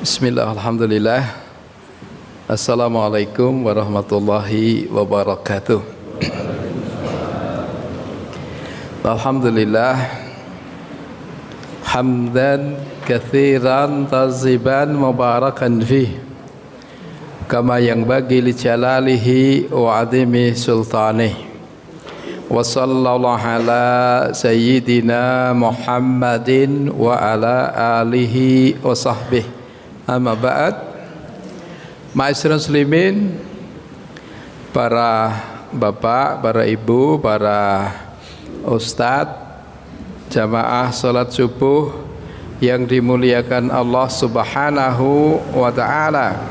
Bismillah, alhamdulillah. Assalamualaikum warahmatullahi wabarakatuh. Alhamdulillah, hamdan katsiran taziban mubarakan fih, kama yanbaghi li jalalihi wa azimi sultanih. Wa sallallahu ala sayyidina Muhammadin wa ala alihi wa sahbihi. Amma ba'd. Ma'asyiral muslimin, para bapak, para ibu, para ustadz, jamaah salat subuh yang dimuliakan Allah Subhanahu wa ta'ala.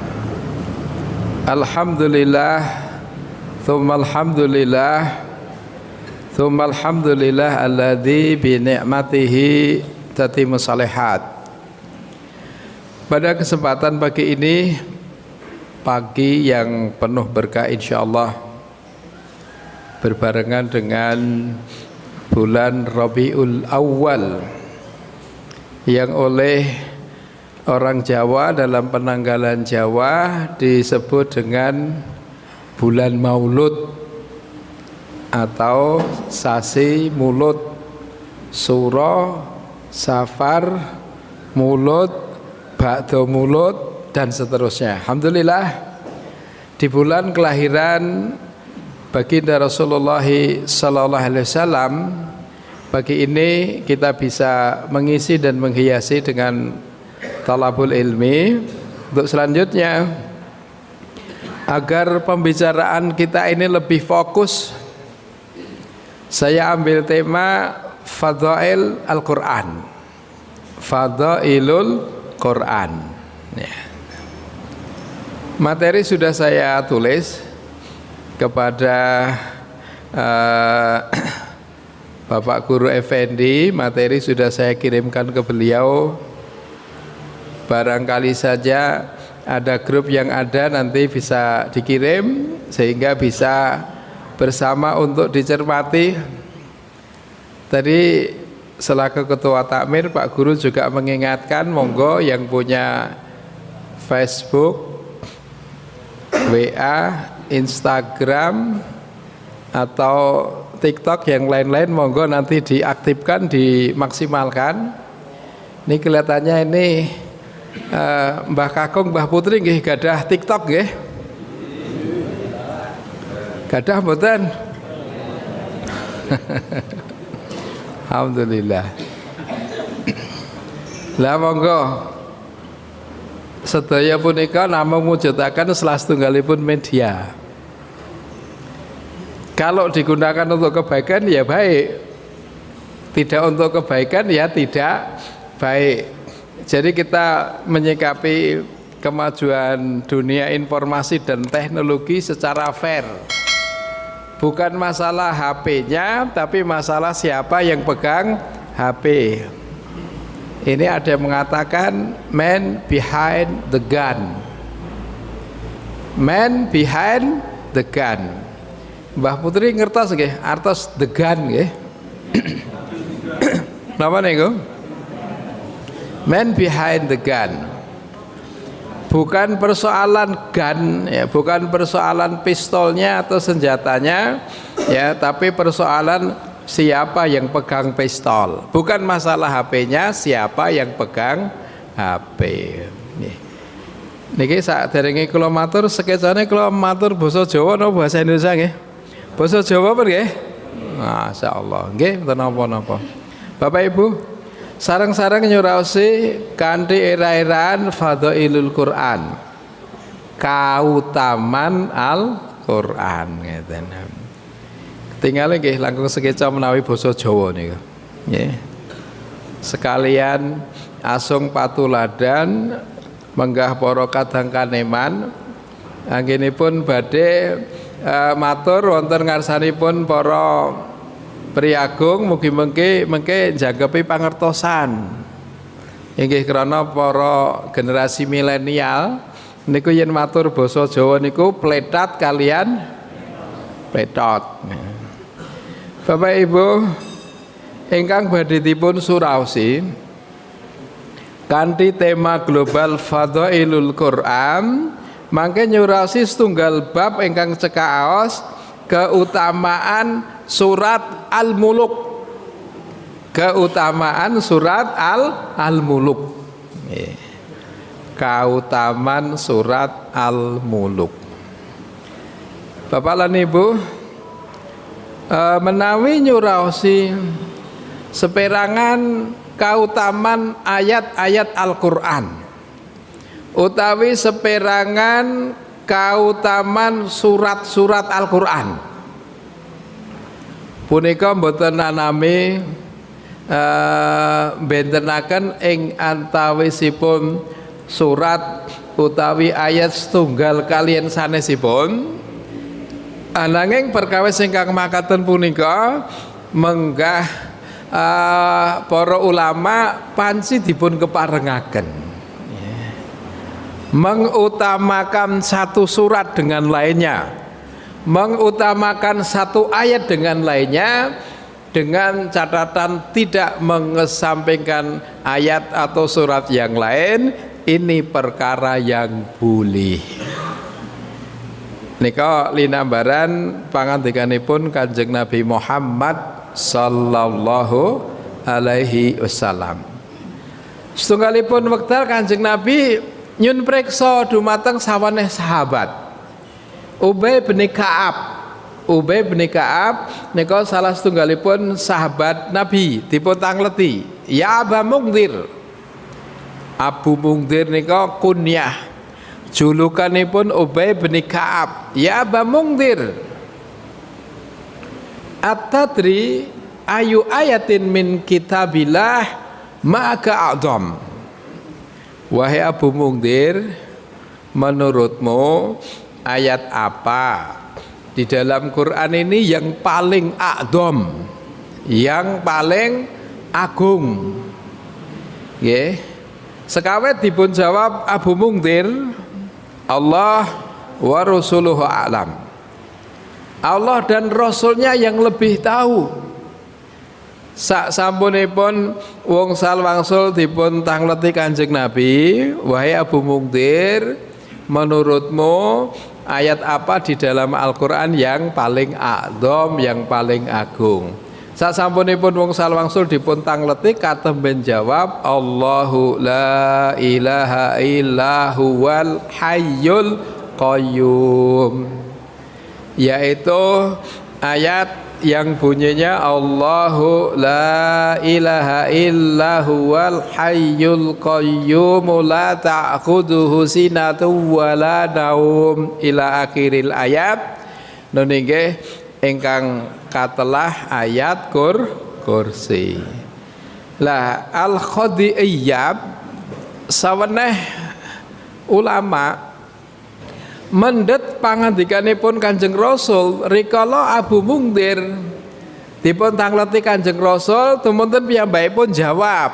Alhamdulillah, thumma alhamdulillah, thumma alhamdulillah alladzi bi ni'matihi tatimmu shalihat. Pada kesempatan pagi ini, pagi yang penuh berkah insyaallah, berbarengan dengan bulan Rabiul Awal yang oleh orang Jawa dalam penanggalan Jawa disebut dengan bulan Maulud atau sasi mulut, Suro, Safar, Mulut, Ba'da mulut, dan seterusnya. Alhamdulillah, di bulan kelahiran baginda Rasulullah sallallahu alaihi wasallam, pagi ini kita bisa mengisi dan menghiasi dengan talabul ilmi. Untuk selanjutnya, agar pembicaraan kita ini lebih fokus, saya ambil tema Fadail Al-Quran, Fadailul Quran. Ya. Materi sudah saya tulis kepada Bapak Guru Effendi, materi sudah saya kirimkan ke beliau. Barangkali saja ada grup yang ada nanti bisa dikirim sehingga bisa bersama untuk dicermati. Tadi selaku Ketua Takmir, Pak Guru juga mengingatkan, monggo yang punya Facebook, WA, Instagram, atau TikTok yang lain-lain, monggo nanti diaktifkan, dimaksimalkan. Ini kelihatannya ini Mbah Kakung, Mbah Putri nggih gadah TikTok nggih? Gadah mboten? Alhamdulillah. Lah monggo sedaya punika namung mujudaken salah setunggalipun media. Kalau digunakan untuk kebaikan ya baik, tidak untuk kebaikan ya tidak baik. Jadi kita menyikapi kemajuan dunia informasi dan teknologi secara fair. Bukan masalah HP-nya, tapi masalah siapa yang pegang HP. Ini ada yang mengatakan man behind the gun. Man behind the gun. Mbah Putri ngertos nggih, artos the gun nggih. Napa niku? Man behind the gun. Bukan persoalan gun, ya, bukan persoalan pistolnya atau senjatanya, ya, tapi persoalan siapa yang pegang pistol. Bukan masalah HP-nya, siapa yang pegang HP. Niki saderenge kula matur, sekecane kula matur basa Jawa napa basa Indonesia nggih? Basa Jawa apa nggih? Masyaallah, nggih mboten napa-napa. Bapak Ibu, sareng-sareng nyuraosi kanthi era-eraan Fadailul Quran, kautaman Al-Quran ngeten. Tinggal nggih langkung sekeca menawi basa Jawa niku. Nggih. Sekalian asung patuladan menggah para kadang kaneman, anggenipun badhe matur wonten ngarsanipun para priagung, mugi-mugi mengke jangkepi pangertosan. Inggih krana para generasi milenial niku yen matur basa Jawa niku pletat kalian pletot. Bapak Ibu ingkang badhe dipun suraosi, kanthi tema global Fadhailul Quran, mangke nyurasi setunggal bab ingkang cekaos keutamaan surat Al-Muluk. Keutamaan surat Al-Muluk. Keutamaan surat Al-Muluk. Bapak lan Ibu, menawi nyuraosi seperangan keutamaan ayat-ayat Al-Qur'an utawi seperangan keutamaan surat-surat Al-Qur'an punika mboten anami bentenaken ing antawisipun surat utawi ayat setunggal kaliyan sanesipun, ananging perkawis ingkang makaten punika menggah para ulama panci dipun keparengaken mengutamakan satu surat dengan lainnya, mengutamakan satu ayat dengan lainnya, dengan catatan tidak mengesampingkan ayat atau surat yang lain. Ini perkara yang boleh. Nika linambaran pangandikanipun Kanjeng Nabi Muhammad sallallahu alaihi wasallam. Setunggalipun wekdal Kanjeng Nabi nyun preksa dumateng sawaneh sahabat. Ubay bin Ka'ab nika salah setunggalipun sahabat Nabi dipun tangleti, ya Aba Mungdir. Abu Mungdir nika kunyah julukanipun Ubay bin Ka'ab, ya Aba Mungdir, at-tadri ayu ayatin min kitabillah ma'aka a'dham. Wahai Abu Mungdir, menurutmu ayat apa di dalam Quran ini yang paling a'dham, yang paling agung? Nggih. Sekawet dipun jawab Abu Mungdir, Allah wa rasuluhu a'lam. Allah dan Rasulnya yang lebih tahu. Sak sampunipun wong salwangsul dipun tangleti Kanjeng Nabi, wahai Abu Mungdir, menurutmu ayat apa di dalam Al-Qur'an yang paling a'dham, yang paling agung? Sak sampunipun wong salwangsul dipun tangleti katemben jawab, Allahu la ilaha illa huwal hayyul qayyum, yaitu ayat yang bunyinya Allahu la ilaha illa huwal hayyul qayyum la ta'khudhuhu sinatun wa la naum ila akhiril ayat. Nggih ingkang katelah ayat kursi. Lah al-Khadi'iyah saweneh ulama mendet pangandikanipun Kanjeng Rasul rikala Abu Mungdir dipun tangleti Kanjeng Rasul, tumunten piyambakipun jawab,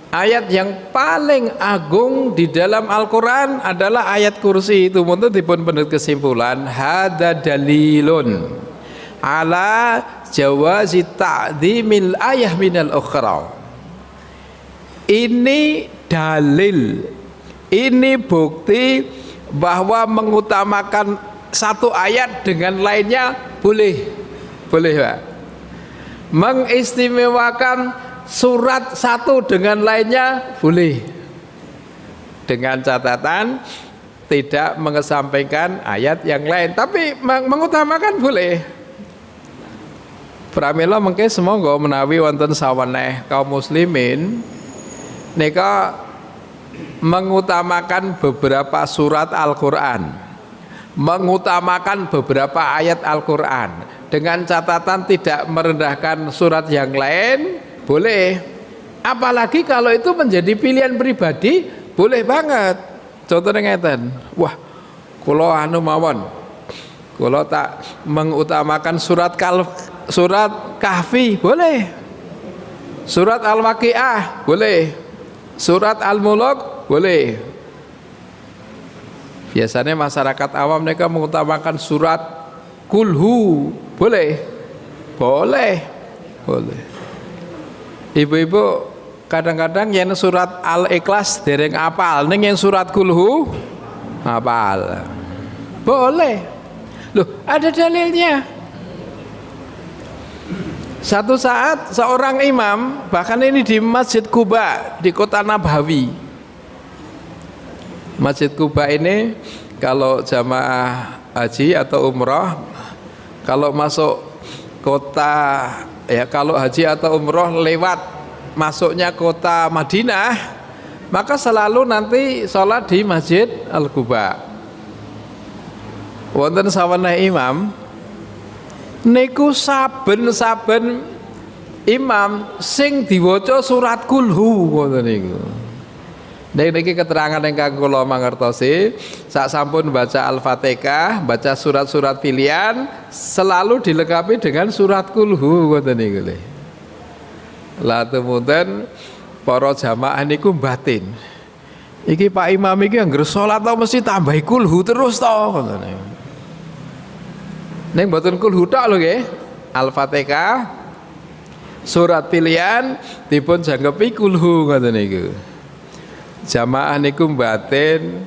ayat yang paling agung di dalam Al-Qur'an adalah ayat kursi. Tumunten dipun pendet kesimpulan, hada dalilun ala jawazi ta'dhimil ayah minal ukhra. Ini dalil, ini bukti bahwa mengutamakan satu ayat dengan lainnya boleh Pak. Mengistimewakan surat satu dengan lainnya boleh, dengan catatan tidak mengesampingkan ayat yang lain, tapi mengutamakan boleh. Pramila mengke semoga menawi wonten saweneh kaum muslimin nika mengutamakan beberapa surat Al-Qur'an, mengutamakan beberapa ayat Al-Qur'an dengan catatan tidak merendahkan surat yang lain, boleh. Apalagi kalau itu menjadi pilihan pribadi, boleh banget. Contohnya ngeten, wah kula anu mawon, kula tak mengutamakan surat Kahfi, boleh. Surat Al-Waqiah, boleh. Surat Al-Muluk, boleh. Biasanya masyarakat awam mereka mengutamakan surat Kulhu, boleh. Boleh. Ibu-ibu kadang-kadang yang surat Al-Ikhlas dereng apal, ning yang surat Kulhu apal. Boleh. Loh, ada dalilnya. Satu saat seorang imam, bahkan ini di Masjid Quba di kota Nabawi. Masjid Quba ini kalau jamaah haji atau umroh, kalau masuk kota, ya kalau haji atau umroh lewat masuknya kota Madinah, maka selalu nanti sholat di Masjid Al-Quba. Wonten saweneh imam niku saben-saben imam sing diwaca surat Kulhu ngoten niku. Niki keterangan ingkang kula mangertosi, sak sampun baca Al-Fatihah, baca surat-surat pilihan selalu dilengkapi dengan surat Kulhu ngoten niku lho. Lah temudan para jamaah niku batin. Iki Pak Imam iki anggere salat to mesti tambahi kulhu terus to ngoten. Ning mboten kulhu tok lho nggih. Al-Fatihah surat pilihan dipun jangkepi kulhu ngoten niku. Jamaah niku batin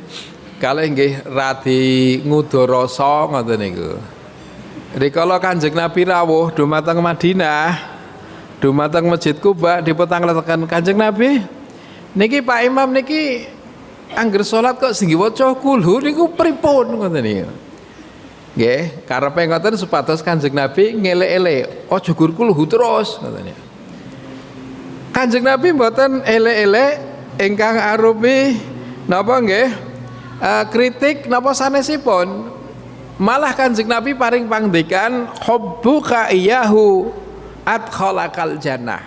kalih nggih radi ngudharasa ngoten niku. Rikala Kanjeng Nabi rawuh dumateng Madinah, dumateng Masjid Quba diputangletaken Kanjeng Nabi, niki Pak Imam niki angger salat kok sing waca kulhu niku pripun ngoten niku. Nggih, karepe ngoten supados Kanjeng Nabi ngelek-elek, aja gur kulhu terus ngoten niku. Kanjeng Nabi mboten elek-elek ingkang arupi napa nggih? Kritik napa sanesipun. Malah Kanjeng Nabi paring pangdikan hubbuka iyahu adkhalakal jannah.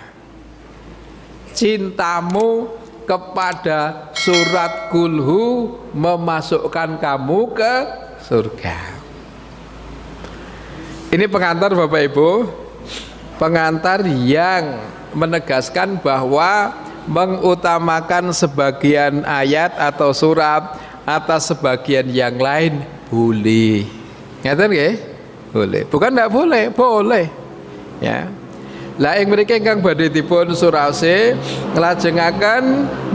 Cintamu kepada surat Kulhu memasukkan kamu ke surga. Ini pengantar Bapak Ibu, pengantar yang menegaskan bahwa mengutamakan sebagian ayat atau surat atas sebagian yang lain boleh. Ngaten nggih? Boleh. Bukan tidak boleh, boleh. Ya. Lah ing mriki ingkang badhe dipun suraosi nglajengaken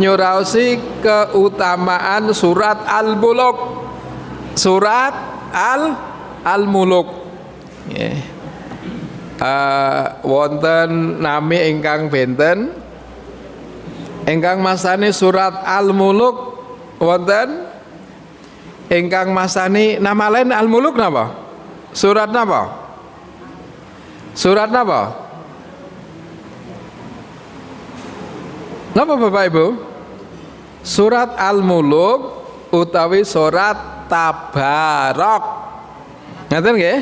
nyuraosi keutamaan surat Al-Muluk. Surat Al-Muluk. Nggih. Wonten nami ingkang benten ingkang masani surat Al-Muluk wonten ingkang masani nama lain Al-Muluk napa? Surat napa? Surat napa? Napa Bapak Ibu? Surat Al-Muluk utawi surat Tabarok. Ngaten nggih?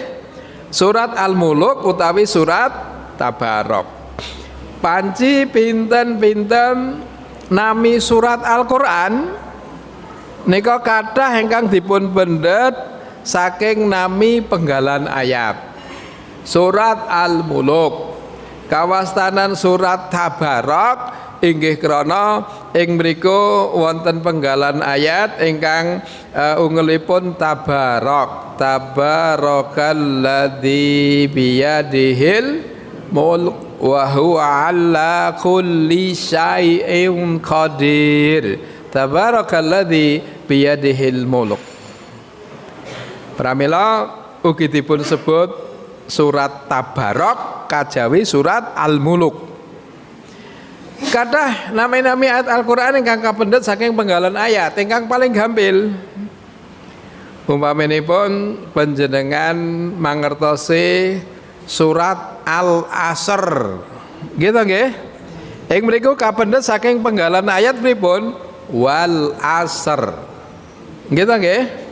Surat Al-Muluk utawi surat Tabarok. Panci pinten-pinten nami surat Al-Qur'an nika kathah ingkang dipun pendet saking nami penggalan ayat. Surat Al-Muluk kawastanan surat Tabarok inggih krana ing mriku wonten penggalan ayat ingkang ungelipun tabarok. Tabarakalladzi biyadihil mulk wa huwa ala kulli syai'in qadir. Tabarakalladzi biyadihil mulk. Pramila ugi dipun sebut surat Tabarok kajawi surat Al-Muluk. Kathah nami-nami ayat Al-Qur'an ingkang kapendhet saking penggalan ayat ingkang paling gampil. Umpaminipun panjenengan mangertosi surat Al-Asr. Gitu nggih? Ing mriku kapendhet saking penggalan ayat pripun? Wal asr. Gitu nggih?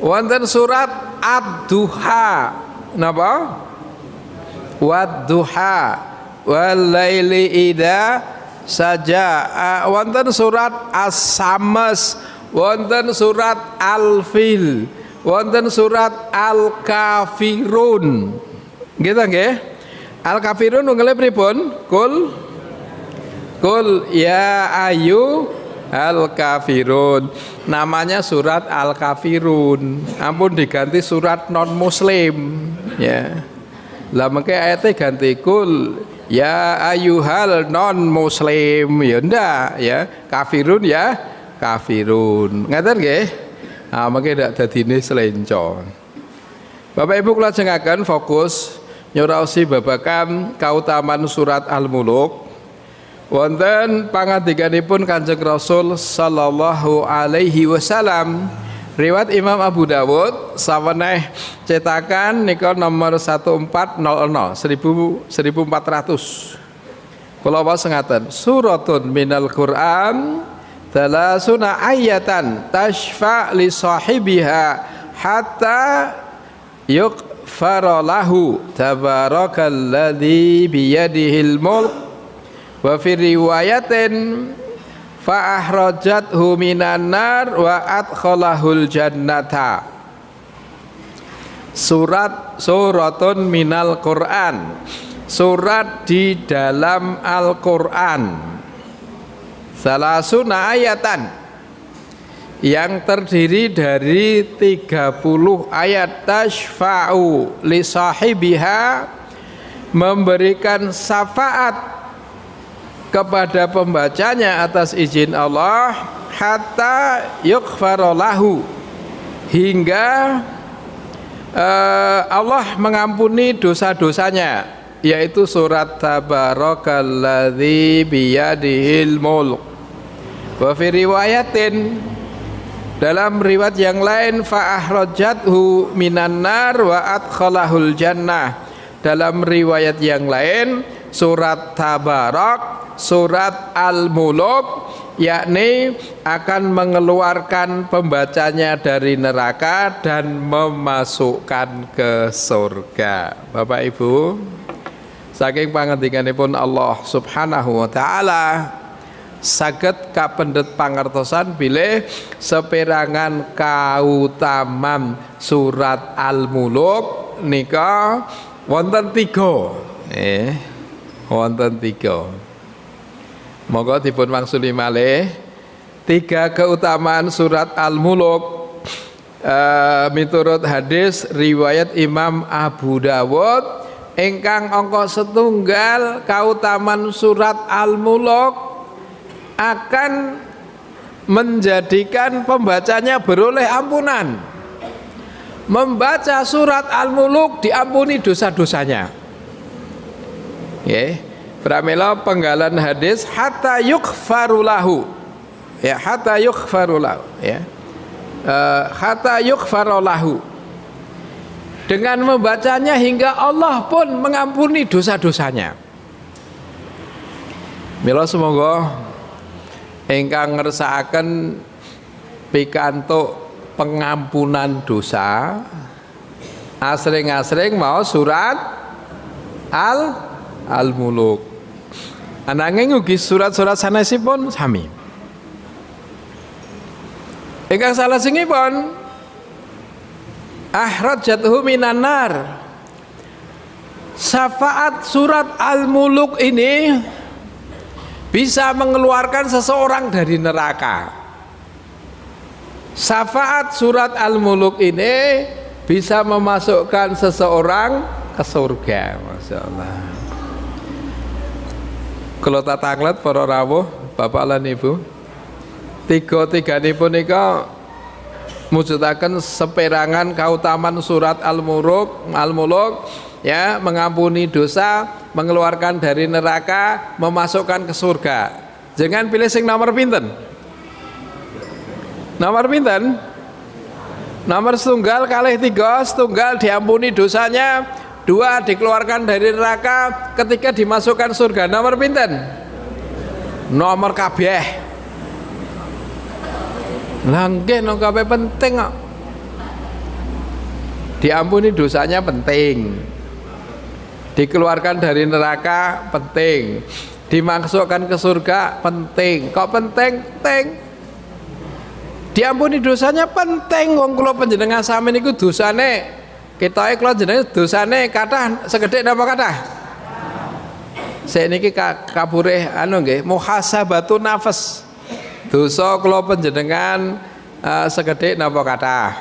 Wonten surat Ad-Duha. Napa? Wad-duha wal laili idza saja. Wonten surat As-Samс, wonten surat Al-Fil, wonten surat Al-Kafirun. Gitu nggih? Al-Kafirun nggale pripun? Kul ya ayu Al-Kafirun. Namanya surat Al-Kafirun. Ampun diganti surat non muslim ya. Lah mengke ayatnya ganti kul ya ayyuhal non muslim ya ndak ya, kafirun ya kafirun. Ngaten nggih? Ah mengke ndak dadine selenco. Bapak Ibu kula jenengaken fokus nyuraosi babagan kautaman surat Al-Muluk. Wonten pangandikanipun Kanjeng Rasul sallallahu alaihi wasallam, riwayat Imam Abu Dawud saweneh cetakan nika nomor 1400 1400. Kula waos ngaten, suratun minal Qur'an talasuna ayatan tashfa li sahibiha hatta yughfara lahu tabarakalladzi biyadihil mulk. Wa fi riwayatin fa akhrajathu minan nar wa adkhalahul jannata. Suratun minal Quran, surat di dalam Al-Quran. Salasuna ayatan, yang terdiri dari 30 ayat. Tashfa'u li sahibiha, memberikan syafaat kepada pembacanya atas izin Allah, hatta yughfara lahu, hingga Allah mengampuni dosa-dosanya, yaitu surat tabarakalladzi biyadihil mulk. Wa fi riwayatin, dalam riwayat yang lain, fa akhrajathu minan nar wa adkhalahul jannah. Dalam riwayat yang lain, surat Tabarak, surat Al-Muluk, yakni akan mengeluarkan pembacanya dari neraka dan memasukkan ke surga. Bapak Ibu, saking pangandikanipun Allah Subhanahu wa taala, saged kapendhet pangertosan bilih seperangan kautaman surat Al-Muluk nika wonten 3. Wonten 3. Monggo dipun wangsuli malih 3 keutamaan surat Al-Muluk miturut hadis riwayat Imam Abu Dawud ingkang angka 1 kautaman surat Al-Muluk akan menjadikan pembacanya beroleh ampunan. Membaca surat Al-Muluk diampuni dosa-dosanya. Nggih. Pramila penggalan hadis hatta yughfaru lahu. Ya, hatta yughfaru lahu, ya. Hatta yughfaru lahu. Dengan membacanya hingga Allah pun mengampuni dosa-dosanya. Mila semoga ingkang ngersakaken pikantuk pengampunan dosa, asring-asring mau surat Al-Muluk. Ananging ugi surat-surat sanesipun sami. Ingkang salajengipun akhrajathu minan nar. Syafaat surat Al-Muluk ini bisa mengeluarkan seseorang dari neraka. Syafaat surat Al-Muluk ini bisa memasukkan seseorang ke surga. Masya Allah. Kalau tak taklet para rawuh Bapak lan Ibu, 3-3nipun nika mujudaken seperangan kautaman surat Al-Muluk, ya, mengampuni dosa, mengeluarkan dari neraka, memasukkan ke surga. Jangan pilih sing nomor pinten? Nomor pinten? Nomor 1 kalih 3, 1 diampuni dosanya, 2 dikeluarkan dari neraka, 3 dimasukkan surga. Nomor pinten? Nomor kabeh. Lah nggih nomor kabeh penting kok. Diampuni dosanya penting. Dikeluarkan dari neraka penting. Dimasukkan ke surga penting. Kok penting? Penting. Diampuni dosanya penting. Wong kula panjenengan sami niku dosane, ketoke kula jenenge dosane kathah segedhik napa kathah? Sik niki kapurih anu nggih, muhasabatu nafas. Dosa kula panjenengan segedhik napa kathah?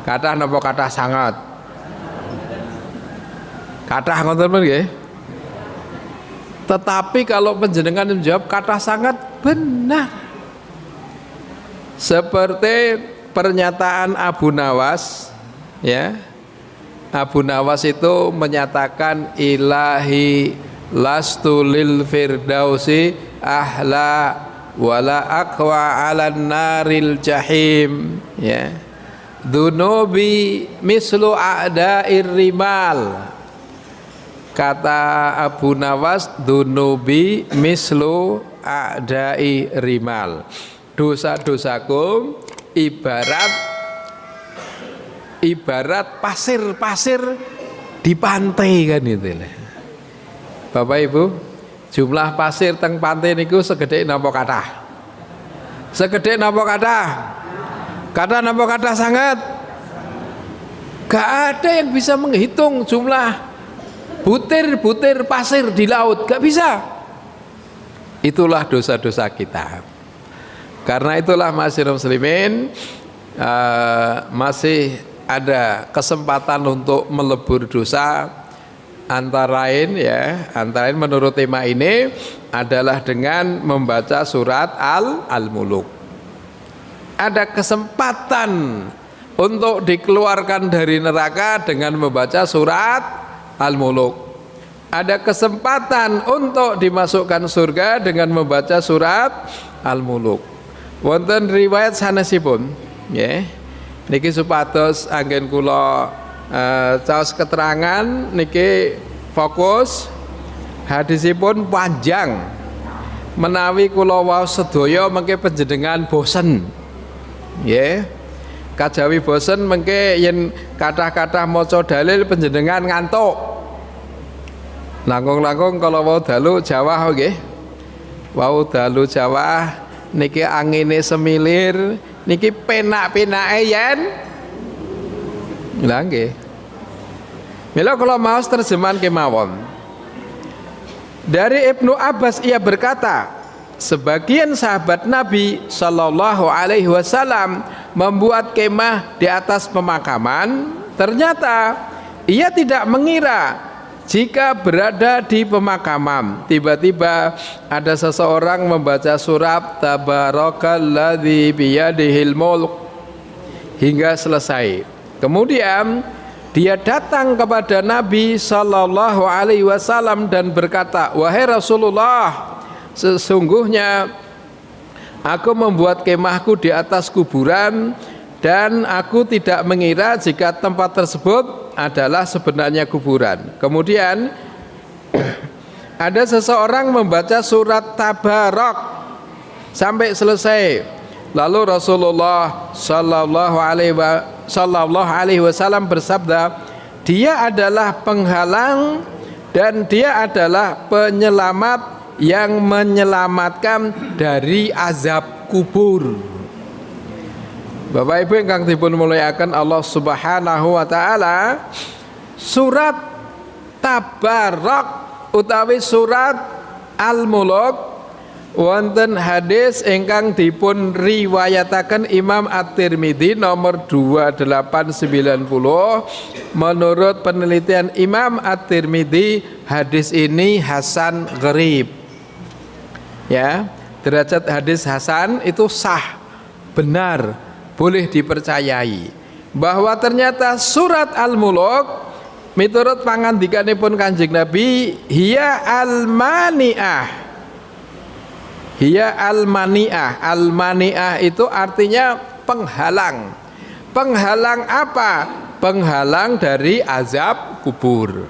Kathah napa kathah sangat? Kathah ngoten nggih. Tetapi kalau panjenengan menjawab kata sangat benar, seperti pernyataan Abu Nawas, ya. Abu Nawas itu menyatakan ilahi lastu lil firdausi ahla wala aqwa 'alan naril jahim, ya. Dunubi mislu a'da'ir rimal. Kata Abu Nawas, dunubi mislu a'da'i rimal. Dosa-dosaku ibarat pasir-pasir di pantai kan itu. Bapak Ibu, jumlah pasir teng pantai niku segede napa kathah? Segede napa kathah? Kata napa kathah sangat? Gak ada yang bisa menghitung jumlah butir-butir pasir di laut, gak bisa. Itulah dosa-dosa kita. Karena itulah masyarakat muslimin, masih ada kesempatan untuk melebur dosa, antara lain menurut tema ini adalah dengan membaca surat Al-Muluk. Ada kesempatan untuk dikeluarkan dari neraka dengan membaca surat Al-Muluk. Ada kesempatan untuk dimasukkan surga dengan membaca surat Al-Muluk. Wonten riwayat sanesipun, nggih. Niki supados anggen kula caos keterangan niki fokus. Hadisipun panjang. Menawi kula waos sedaya mengke panjenengan bosen. Nggih. Kajawi bosen mengke yen kathah-kathah maca dalil panjenengan ngantuk. Langkung-langkung kalau wau dalu Jawa nggih. Wau dalu Jawa niki angine semilir, niki penak-penake yen. Lha nggih. Mila kula maos terjemahan kemawon. Dari Ibnu Abbas ia berkata, sebagian sahabat Nabi Shallallahu Alaihi Wasallam membuat kemah di atas pemakaman. Ternyata ia tidak mengira jika berada di pemakaman tiba-tiba ada seseorang membaca surat Tabarakalladzi biyadihil mulk hingga selesai. Kemudian dia datang kepada Nabi Shallallahu Alaihi Wasallam dan berkata, wahai Rasulullah, sesungguhnya aku membuat kemahku di atas kuburan dan aku tidak mengira jika tempat tersebut adalah sebenarnya kuburan. Kemudian ada seseorang membaca surat Tabarak sampai selesai. Lalu Rasulullah Sallallahu Alaihi Wasallam bersabda, dia adalah penghalang dan dia adalah penyelamat yang menyelamatkan dari azab kubur. Bapak Ibu ingkang dipun muliakan Allah Subhanahu wa taala, surat Tabarak utawi surat Al-Muluk wonten hadis ingkang dipun riwayataken Imam At-Tirmidzi nomor 2890. Menurut penelitian Imam At-Tirmidzi, hadis ini hasan gharib. Ya, derajat hadis hasan itu sah, benar, boleh dipercayai. Bahwa ternyata surat Al-Muluk miturut pangandikanipun Kanjeng Nabi, hiya al-mani'ah. Hiya al-mani'ah. Al-mani'ah itu artinya penghalang. Penghalang apa? Penghalang dari azab kubur.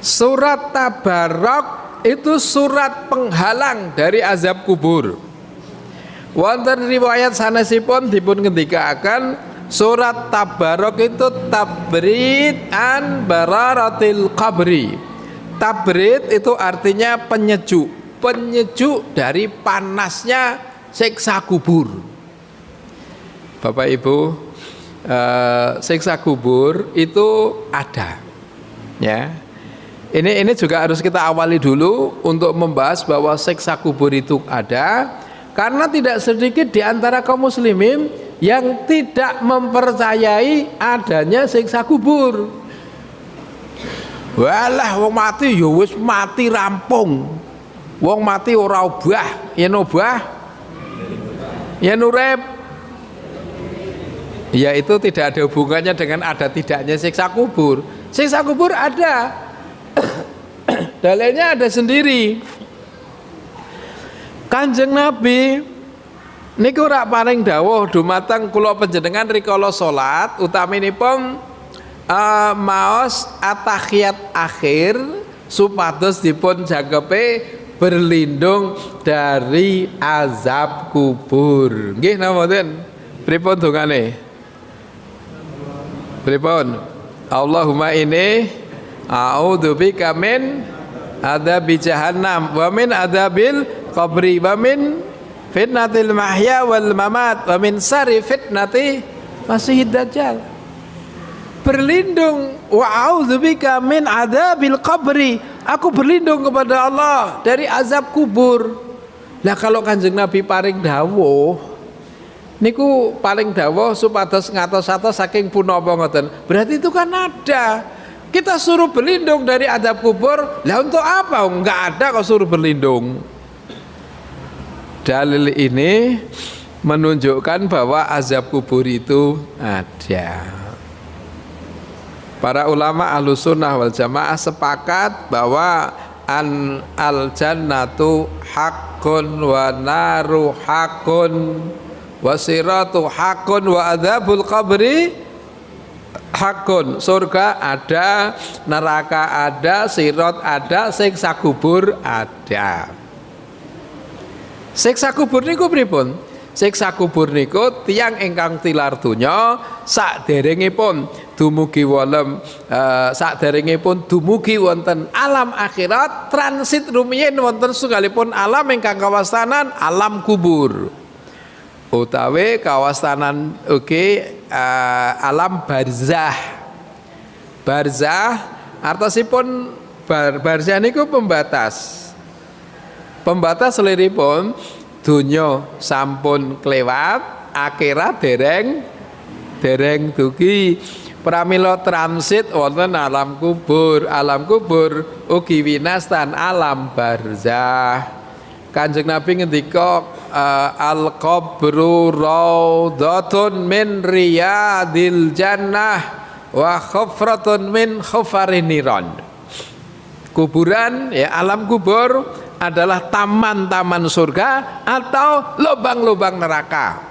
Surat Tabarak itu surat penghalang dari azab kubur. Wonten riwayat sanesipun dipun ngendikaken surat Tabarak itu tabrid an bararatil qabri. Tabrid itu artinya penyejuk, penyejuk dari panasnya siksa kubur. Bapak Ibu, siksa kubur itu ada, ya. Ini juga harus kita awali dulu untuk membahas bahwa siksa kubur itu ada, karena tidak sedikit di antara kaum muslimin yang tidak mempercayai adanya siksa kubur. Walah wong mati ya wis mati rampung. Wong mati ora obah, yen obah yen urip. Ya itu tidak ada hubungannya dengan ada tidaknya siksa kubur. Siksa kubur ada. Dalilnya ada sendiri. Kanjeng Nabi niku rak paring dawuh dumateng kula panjenengan rikala salat utaminipun maos at-tahiyat akhir supados dipun jangkepe berlindung dari azab kubur. Nggih napa mboten? Pripun dongane? Pripun? Allahumma inni a'udzubika min adzabi jahannam wa min adzabil qabri wa min fitnatil mahya wal mamat wa min syarri fitnati masihid dajjal. Berlindung wa a'udzubika min adzabil qabri, aku berlindung kepada Allah dari azab kubur. Lah kalau Kanjeng Nabi paring dawuh niku paling dawuh supados ngatos-atos saking punapa ngoten. Berarti itu kan ada. Kita suruh berlindung dari azab kubur. Lah untuk apa? Enggak ada kok suruh berlindung. Dalil ini menunjukkan bahwa azab kubur itu ada. Para ulama Ahlus Sunnah wal Jamaah sepakat bahwa al jannatu haqqun wa naru haqqun wa siratu haqqun wa adzabul qabri haqqun. Surga ada, neraka ada, sirat ada, siksa kubur ada. Siksa kubur niku pripun? Siksa kubur niku tiyang ingkang tilar donya saderengipun dumugi saderengipun dumugi wonten alam akhirat transit rumiyin wonten setunggalipun alam ingkang kawastanan alam kubur utawi kawastanan alam barzah. Barzah artosipun barzah niku pembatas seliripun dunya sampun kelewat, akhirat dereng dugi. Pramila transit wonten alam kubur. Alam kubur ugi winastan alam barzah. Kanjeng Nabi ngendika al qabru raudhatun min riyadil jannah wa khufratun min khufarin niran. Kuburan ya alam kubur adalah taman-taman surga atau lubang-lubang neraka.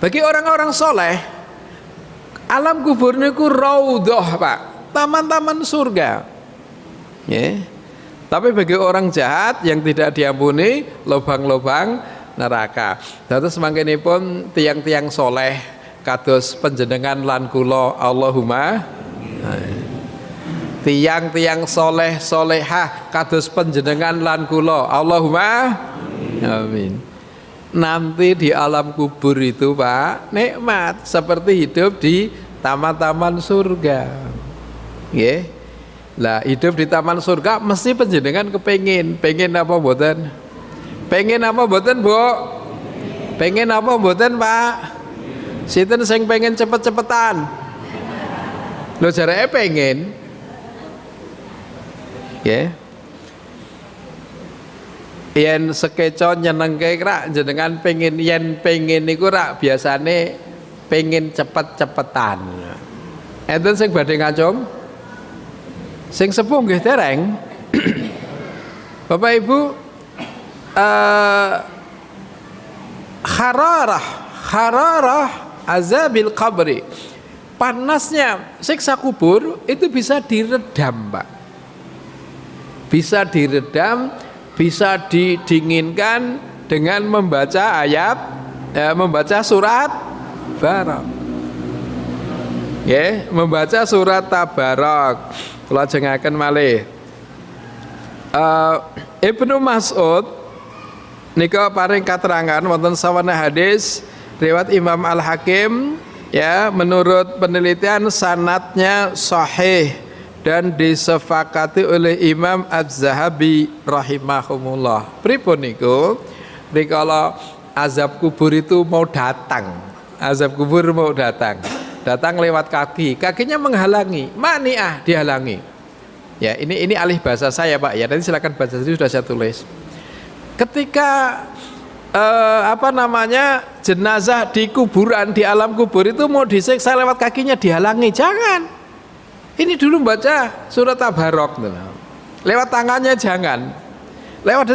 Bagi orang-orang soleh, alam kubur niku raudhah, Pak, taman-taman surga. Ya. Tapi bagi orang jahat yang tidak diampuni, lubang-lubang neraka. Dados mangkenipun tiang-tiang soleh kados panjenengan lan kula Allahumma tiang-tiang soleh solehah kados panjenengan lan kula Allahumma amin. Nanti di alam kubur itu Pak nikmat seperti hidup di taman-taman surga. Nggih. Lah hidup di taman surga mesti panjenengan pengen apa mboten? Pengen apa mboten, Bu? Pengen apa mboten, Pak? Sinten sing pengen cepet-cepetan? Lho jarake pengen. Ya. Yen sekeco nyenengke rak jenengan pengen yen pengen niku rak biasane pengen cepet-cepetan. Enten sing badhe ngacung? Sing sepuh nggih dereng. Bapak Ibu hararah azabil qabri. Panasnya siksa kubur itu bisa diredam, Pak. Bisa diredam, bisa didinginkan dengan membaca membaca surat Tabarak. Ya, membaca surat Tabarak. Kula jengaken malih. Ibnu Mas'ud nika paring katerangan wonten sawana hadis riwayat Imam Al-Hakim ya, menurut penelitian sanadnya sahih dan disepakati oleh Imam Az-Zahabi rahimahumullah. Pripun niku? Rikala azab kubur itu mau datang. Azab kubur mau datang. Datang lewat kaki. Kakinya menghalangi, mani'ah dihalangi. Ya, ini alih bahasa saya, Pak. Ya, nanti silakan baca, jadi sudah saya tulis. Ketika jenazah di kuburan, di alam kubur itu mau disiksa lewat kakinya dihalangi, jangan. Ini dulu baca surat Tabarok, lewat tangannya jangan,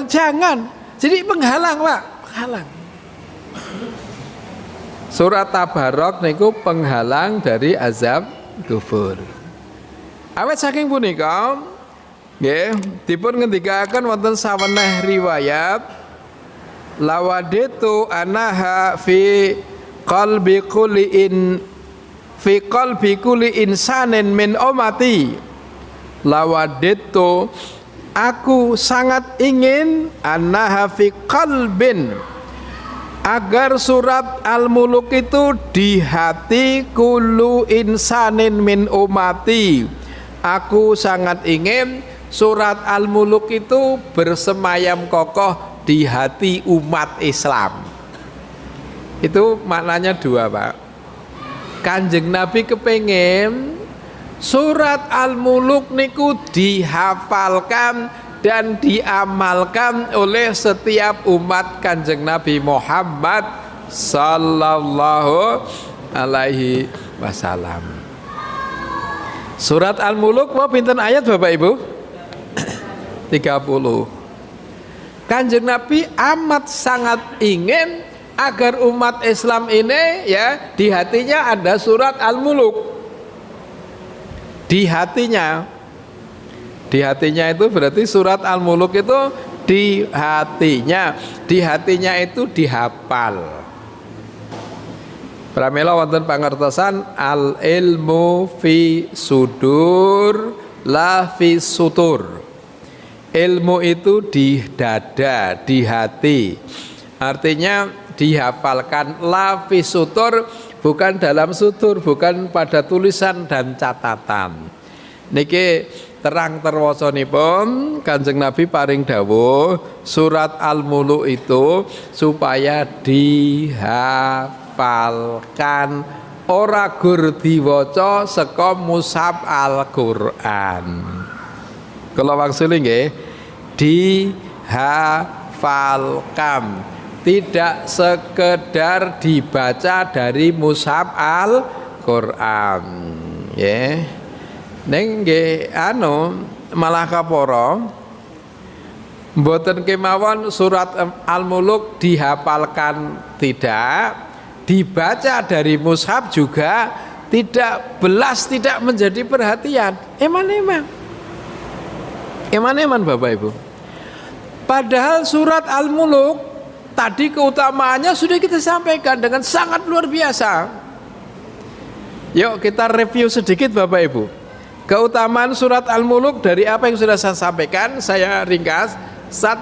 jangan. Jadi penghalang, Pak, penghalang. Surat Tabarok niku penghalang dari azab kubur. Awet saking punika, nggih, dipun ngendikaken wonten saweneh riwayat, lawaditu anaha fi qalbi kulli insanin min ummati. Lawaditu, aku sangat ingin, anaha fi qalbin, agar surat Al-Muluk itu di hati kullu insanin min ummati. Aku sangat ingin surat Al-Muluk itu bersemayam kokoh di hati umat Islam. Itu maknanya dua, Pak. Kanjeng Nabi kepengen surat Al-Muluk niku dihafalkan dan diamalkan oleh setiap umat Kanjeng Nabi Muhammad sallallahu alaihi wasallam. Surat Al-Muluk mau pinten ayat Bapak Ibu? 30. Kanjeng Nabi amat sangat ingin agar umat Islam ini ya di hatinya ada surat Al-Muluk. Di hatinya itu berarti surat Al-Muluk itu di hatinya itu dihafal. Pramila wonten pangertosan al ilmu fi sudur la fi sutur. Ilmu itu di dada, di hati. Artinya dihafalkan, la fi sutur, bukan dalam sutur, bukan pada tulisan dan catatan. Niki terang terwacanipun Kanjeng Nabi paring dawuh surat Al-Muluk itu supaya dihafalkan, ora gur diwaca saka mushaf Al-Qur'an. Kalau maksudnya nggih, dihafalkan, tidak sekedar dibaca dari mushaf Al-Qur'an. Ya. Ning nggih malah kaporo mboten kemawon surat Al-Muluk dihafalkan tidak, dibaca dari mushaf juga tidak, belas tidak menjadi perhatian. Eman Bapak Ibu. Padahal surat Al-Muluk tadi keutamaannya sudah kita sampaikan dengan sangat luar biasa. Yuk kita review sedikit Bapak Ibu. Keutamaan surat Al-Muluk dari apa yang sudah saya sampaikan, saya ringkas. 1.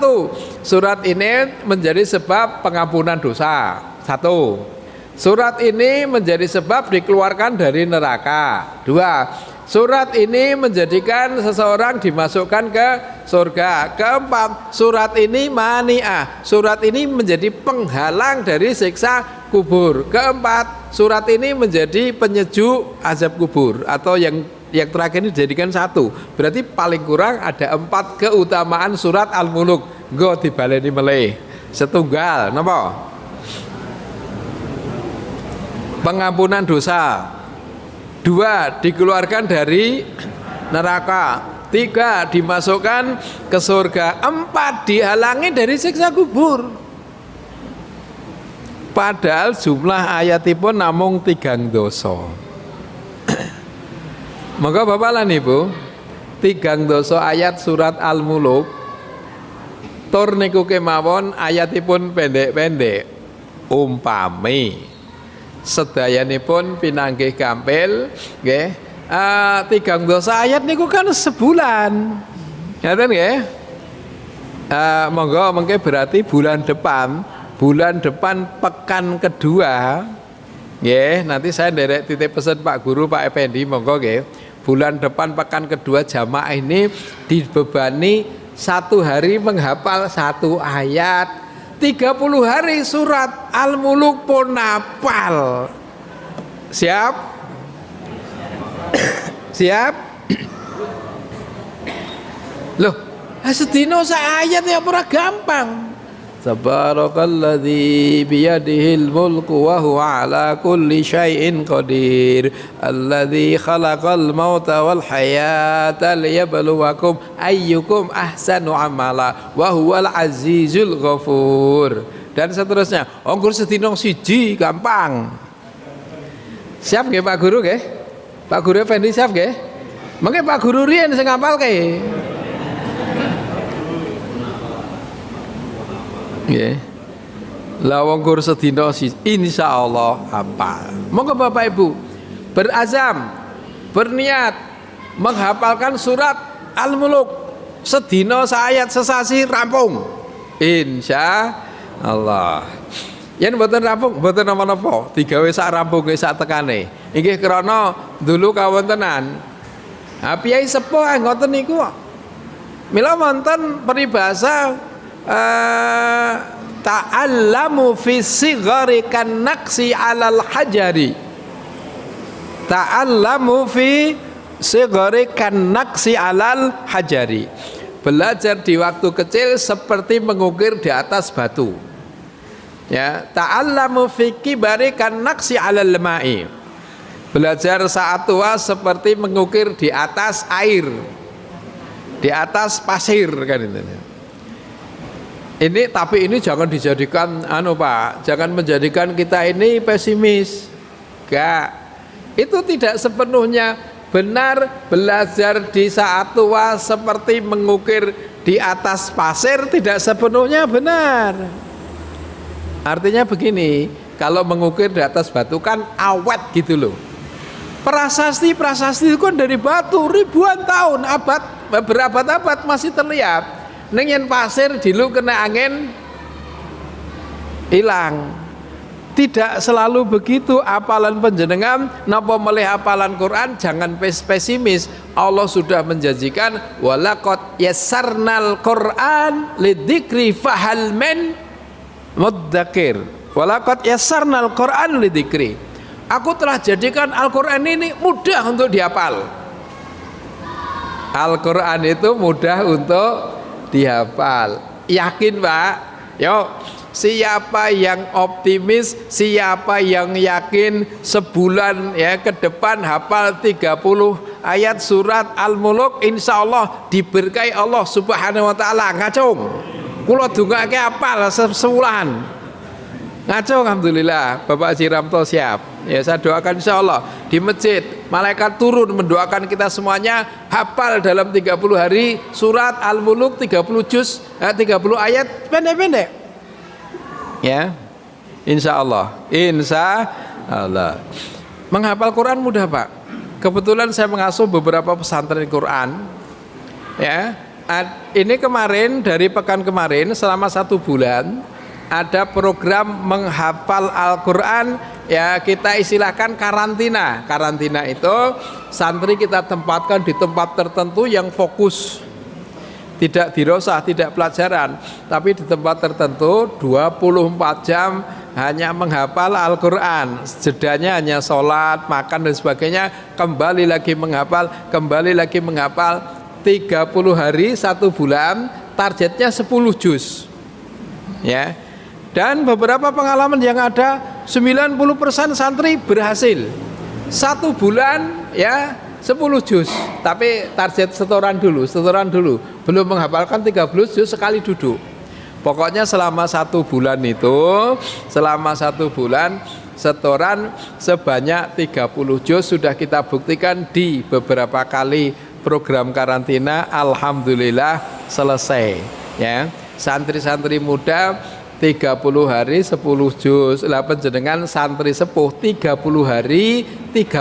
Surat ini menjadi sebab pengampunan dosa. 1. Surat ini menjadi sebab dikeluarkan dari neraka. 2. Surat ini menjadikan seseorang dimasukkan ke surga. 4. Surat ini mani'ah. Surat ini menjadi penghalang dari siksa kubur. 4. Surat ini menjadi penyejuk azab kubur. Atau yang terakhir ini dijadikan 1. Berarti paling kurang ada 4 keutamaan surat Al-Muluk. Nggo dibaleni melih. Setunggal, napa? Pengampunan dosa. 2. Dikeluarkan dari neraka. 3. Dimasukkan ke surga. 4. Dihalangi dari siksa kubur. Padahal jumlah ayatipun namung 3 dosa. Monggo Bapak lan Ibu, 3 dosa ayat surat Al-Muluk. Tur niku kemawon ayatipun pendek-pendek. Umpami sedayanipun pinanggih gampil nggih, 3 dosa ayat niku kan sebulan. Ngaten nggih? Monggo mengke berarti bulan depan pekan kedua nggih, nanti saya nderek titip pesan Pak Guru, Pak Effendi, monggo nggih. Bulan depan pekan kedua jamaah ini dibebani 1 hari menghafal 1 ayat. 30 hari surat Al-Muluk pun hafal. Siap? Siap? Loh, sedina sak ayat ya ora gampang. Tabarakalladzi biyadihil mulku wa huwa ala kulli syai'in qadir. Alladzi khalaqal mauta wal hayata liyabluwakum ayyukum ahsanu amala wa huwal azizul ghafur. Dan seterusnya. Ongkur sedina siji gampang. Siap nggih Pak Guru nggih? Pak Guru Effendi siap nggih? Mengke Pak Guru riyen sing ngapalke. Nggih. Lah wong kur sedina insyaallah apa. Monggo Bapak Ibu berazam, berniat menghafalkan surat Al-Muluk sedina saayat sesasi rampung. Insyaallah. Yen mboten rampung, mboten napa-napa, digawe sak rampunge sak tekane. Inggih krana dulu kawontenan. Piyai sepuh ngoten niku. Mila wonten peribahasa ta'allamu fi sighari kan naqsi 'alal hajari. Ta'allamu fi sighari kan naqsi 'alal hajari. Belajar di waktu kecil seperti mengukir di atas batu. Ya, ta'allamu fi kibari kan naqsi 'alal ma'i. Belajar saat tua seperti mengukir di atas air. Di atas pasir kan itu. Ini tapi ini jangan dijadikan Pak, jangan menjadikan kita ini pesimis. Enggak. Itu tidak sepenuhnya benar. Belajar di saat tua seperti mengukir di atas pasir tidak sepenuhnya benar. Artinya begini, kalau mengukir di atas batu kan awet gitu loh. Prasasti itu kan dari batu ribuan tahun, berabad-abad masih terlihat. Neng yen pasir dilu kena angin hilang. Tidak selalu begitu apalan panjenengan napa melih apalan Quran, jangan pesimis. Allah sudah menjanjikan walaqad yassarnal Quran lidzikri fahal min mudzakir. Walaqad yassarnal Quran lidzikri. Aku telah jadikan Al-Quran ini mudah untuk dihafal. Al-Quran itu mudah untuk dihafal. Yakin Pak? Yo, siapa yang optimis, siapa yang yakin sebulan ya ke depan hafal 30 ayat surat Al-Muluk, insya Allah diberkahi Allah Subhanahu wa taala. Ngacung. Kula dongake hafal sebulan. Ngacung alhamdulillah. Bapak Haji Ramto siap. Ya saya doakan insya Allah di masjid malaikat turun mendoakan kita semuanya hafal dalam 30 hari surat Al-Muluk 30 juz 30 ayat pendek-pendek ya insya Allah menghafal Quran mudah Pak. Kebetulan saya mengasuh beberapa pesantren Quran ya. Ini kemarin dari pekan kemarin selama 1 bulan ada program menghafal Al-Quran ya, kita istilahkan karantina. Karantina itu santri kita tempatkan di tempat tertentu yang fokus, tidak dirosah, tidak pelajaran, tapi di tempat tertentu 24 jam hanya menghafal Al-Quran. Jedanya hanya sholat, makan dan sebagainya, kembali lagi menghafal 30 hari 1 bulan, targetnya 10 juz ya. Dan beberapa pengalaman yang ada 90% santri berhasil 1 bulan ya 10 juz. Tapi target setoran dulu belum menghafalkan 30 juz sekali duduk. Pokoknya selama 1 bulan itu, selama 1 bulan setoran sebanyak 30 juz sudah kita buktikan di beberapa kali program karantina. Alhamdulillah selesai ya. Santri-santri muda 30 hari 10 juz. Lah panjenengan santri sepuh 30 hari 30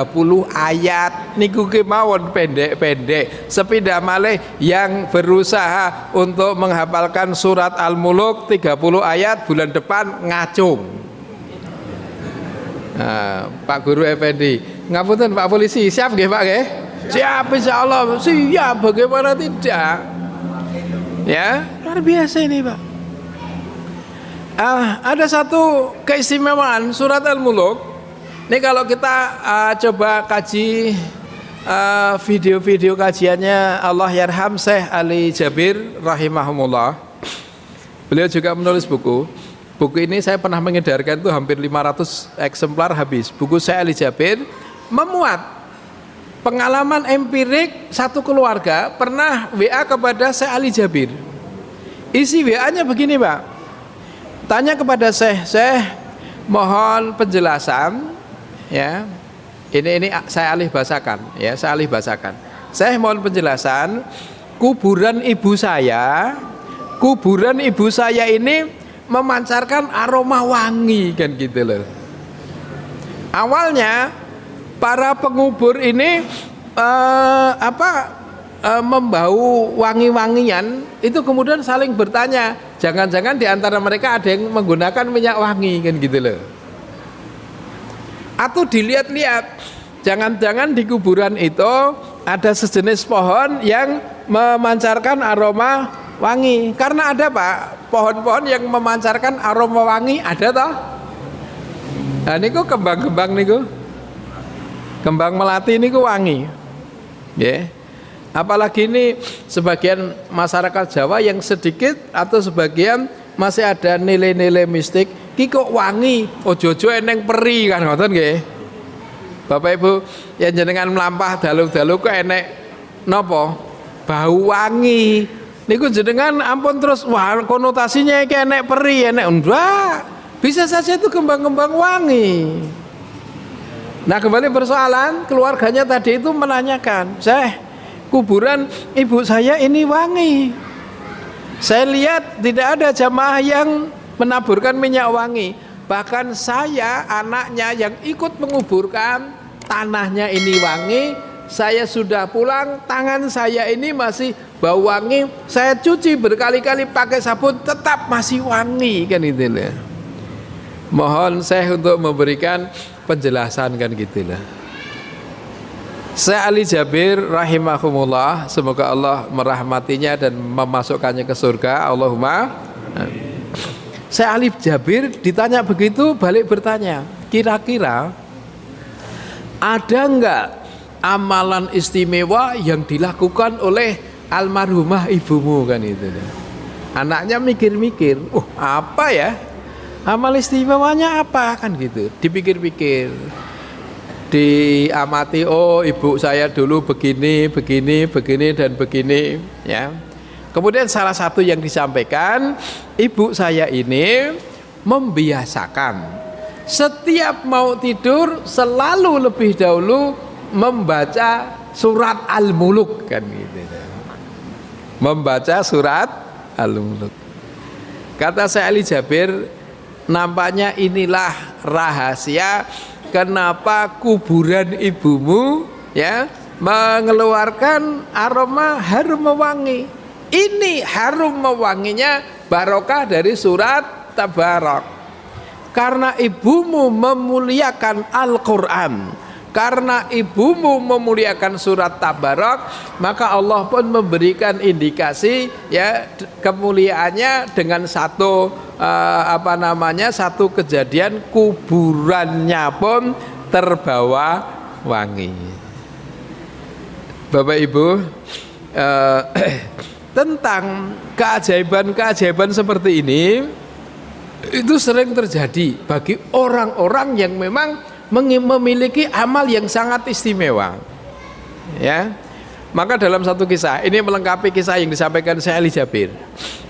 ayat niku kemawon pendek-pendek. Sepindah malih yang berusaha untuk menghafalkan surat Al-Muluk 30 ayat bulan depan ngacung. Nah, Pak Guru Effendi, ngapunten Pak Polisi, siap nggih Pak nggih? Siap insyaallah, siap, bagaimana tidak? Ya, luar biasa ini Pak. Ada satu keistimewaan surat Al-Muluk. Ini kalau kita coba kaji video-video kajiannya Allah yarham Syekh Ali Jabir rahimahumullah. Beliau juga menulis buku. Buku ini saya pernah mengedarkan itu hampir 500 eksemplar habis. Buku Syekh Ali Jabir memuat pengalaman empirik satu keluarga pernah WA kepada Syekh Ali Jabir. Isi WA-nya begini, Pak. Tanya kepada Syekh, mohon penjelasan ya. Ini saya alih bahasakan ya, saya alih bahasakan. Saya mohon penjelasan kuburan ibu saya ini memancarkan aroma wangi kan gitu loh. Awalnya para pengubur ini membau wangi-wangian, itu kemudian saling bertanya, jangan-jangan di antara mereka ada yang menggunakan minyak wangi kan gitu loh. Atau dilihat-lihat, jangan-jangan di kuburan itu ada sejenis pohon yang memancarkan aroma wangi. Karena ada, Pak, pohon-pohon yang memancarkan aroma wangi, ada toh? Nah niku kembang-kembang niku, kembang melati niku wangi. Ya. Apalagi ini sebagian masyarakat Jawa yang sedikit atau sebagian masih ada nilai-nilai mistik. Ki kok wangi, ojo-ojo eneng peri kan ngoten nggih. Bapak Ibu, yang jenengan melampah dalu-dalu kok enek napa? Bau wangi. Niku jenengan ampun terus wah konotasinya iki enek peri, enek enggak. Bisa saja itu kembang-kembang wangi. Nah, kembali persoalan keluarganya tadi itu menanyakan, "Syekh, kuburan ibu saya ini wangi. Saya lihat tidak ada jamaah yang menaburkan minyak wangi. Bahkan saya anaknya yang ikut menguburkan, tanahnya ini wangi. Saya sudah pulang, tangan saya ini masih bau wangi. Saya cuci berkali-kali pakai sabun, tetap masih wangi kan itu lah. Mohon saya untuk memberikan penjelasan kan gitu lah. Syekh Ali Jabir rahimahumullah, semoga Allah merahmatinya dan memasukkannya ke surga. Allahumma. Syekh Ali Jabir ditanya begitu, balik bertanya, kira-kira ada enggak amalan istimewa yang dilakukan oleh almarhumah ibumu kan itu. Anaknya mikir-mikir, apa ya? Amal istimewanya apa kan gitu. Dipikir-pikir, diamati, ibu saya dulu begini dan begini ya. Kemudian salah satu yang disampaikan, ibu saya ini membiasakan setiap mau tidur selalu lebih dahulu membaca surat Al-Muluk kan gitu. Membaca surat Al-Muluk. Kata Syekh Ali Jabir, nampaknya inilah rahasia kenapa kuburan ibumu ya mengeluarkan aroma harum mewangi. Ini harum mewanginya barokah dari surat Tabarak. Karena ibumu memuliakan Al-Quran, karena ibumu memuliakan surat Tabarak, maka Allah pun memberikan indikasi ya kemuliaannya dengan satu satu kejadian, kuburannya pun terbawa wangi. Bapak Ibu, tentang keajaiban-keajaiban seperti ini itu sering terjadi bagi orang-orang yang memang memiliki amal yang sangat istimewa. Ya. Maka dalam satu kisah, ini melengkapi kisah yang disampaikan Syekh Ali Jabir.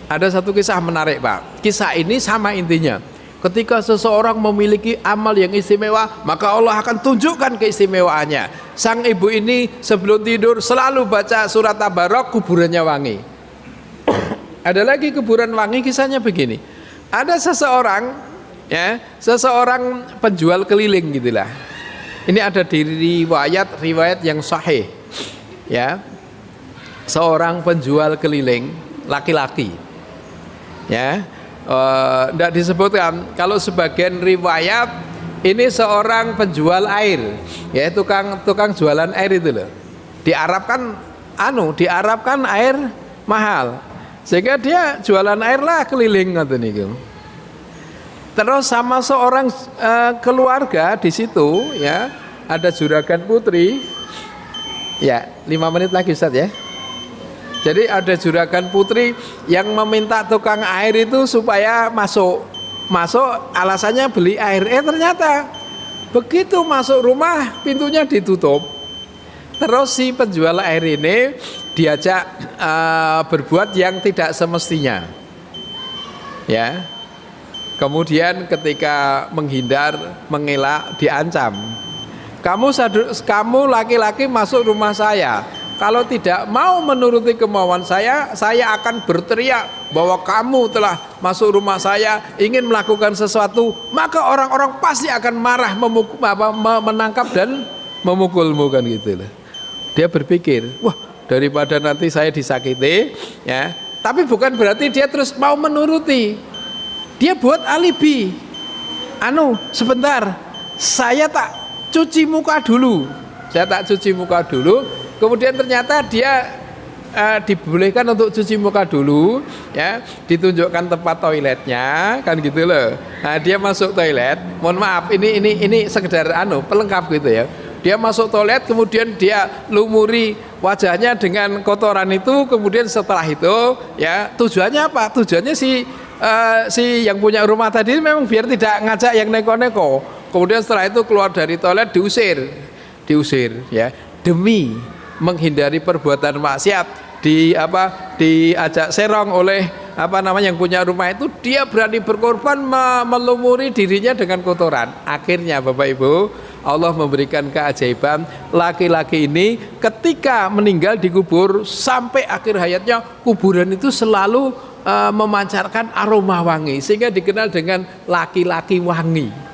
Ada satu kisah menarik, Pak. Kisah ini sama intinya. Ketika seseorang memiliki amal yang istimewa, maka Allah akan tunjukkan keistimewaannya. Sang ibu ini sebelum tidur selalu baca surat Tabarak, kuburannya wangi. Ada lagi kuburan wangi, kisahnya begini. Ada seseorang penjual keliling gitulah. Ini ada di riwayat yang sahih. Ya. Seorang penjual keliling laki-laki. Ya. Tidak disebutkan. Kalau sebagian riwayat ini seorang penjual air, ya tukang jualan air itu loh. Diarabkan air mahal, sehingga dia jualan air lah keliling ngoten niku. Terus sama seorang keluarga di situ, ya ada juragan putri. Ya, 5 menit lagi Ustaz ya. Jadi ada juragan putri yang meminta tukang air itu supaya masuk alasannya beli air. Ternyata begitu masuk rumah pintunya ditutup. Terus si penjual air ini diajak berbuat yang tidak semestinya. Ya. Kemudian ketika menghindar, mengelak, diancam. Kamu laki-laki masuk rumah saya. Kalau tidak mau menuruti kemauan saya akan berteriak bahwa kamu telah masuk rumah saya, ingin melakukan sesuatu, maka orang-orang pasti akan marah, menangkap dan memukulmu, kan gitu loh. Dia berpikir, wah, daripada nanti saya disakiti, ya. Tapi bukan berarti dia terus mau menuruti. Dia buat alibi. Sebentar, saya tak cuci muka dulu. Kemudian ternyata dia dibolehkan untuk cuci muka dulu, ya, ditunjukkan tempat toiletnya, kan gitu loh. Nah, dia masuk toilet, mohon maaf, ini sekedar pelengkap gitu ya. Dia masuk toilet, kemudian dia lumuri wajahnya dengan kotoran itu, kemudian setelah itu, ya, tujuannya apa? Tujuannya si yang punya rumah tadi memang biar tidak ngajak yang neko-neko. Kemudian setelah itu keluar dari toilet, diusir, ya, demi menghindari perbuatan maksiat, diajak serong oleh yang punya rumah itu, dia berani berkorban melumuri dirinya dengan kotoran. Akhirnya Bapak Ibu, Allah memberikan keajaiban, laki-laki ini ketika meninggal dikubur sampai akhir hayatnya, kuburan itu selalu memancarkan aroma wangi, sehingga dikenal dengan laki-laki wangi.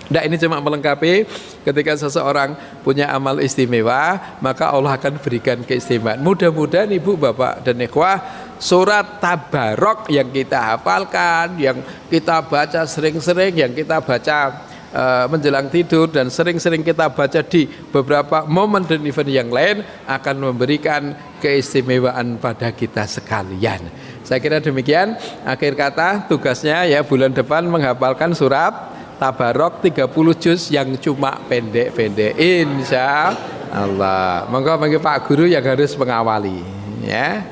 Nah, ini cuma melengkapi ketika seseorang punya amal istimewa, maka Allah akan berikan keistimewaan. Mudah-mudahan Ibu, Bapak, dan ikhwah, surat Tabarok yang kita hafalkan, yang kita baca sering-sering, yang kita baca menjelang tidur, dan sering-sering kita baca di beberapa momen dan event yang lain, akan memberikan keistimewaan pada kita sekalian. Saya kira demikian. Akhir kata, tugasnya ya bulan depan menghafalkan surat Tabarok 30 juz yang cuma pendek-pendek, insya Allah. Monggo Pak Guru yang harus mengawali, ya.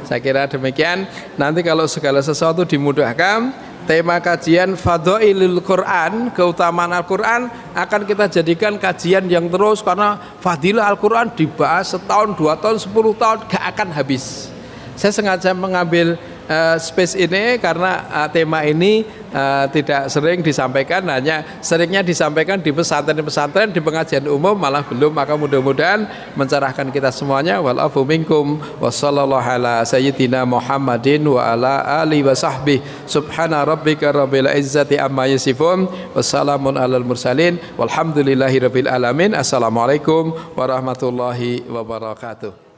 Saya kira demikian. Nanti kalau segala sesuatu dimudahkan, tema kajian Fadhailul Quran, keutamaan Al-Quran, akan kita jadikan kajian yang terus, karena fadilah Al-Quran dibahas setahun, 2 tahun, 10 tahun gak akan habis. Saya sengaja mengambil space ini karena tema ini tidak sering disampaikan, hanya seringnya disampaikan di pesantren-pesantren, di pengajian umum malah belum. Maka mudah-mudahan mencerahkan kita semuanya. Walafu minkum wassallallahu ala sayyidina Muhammadin wa ala alihi wa sahbihi. Subhana rabbika rabbil izzati amma yasifun, wassalamun alal mursalin, walhamdulillahi rabbil alamin. Assalamualaikum warahmatullahi wabarakatuh.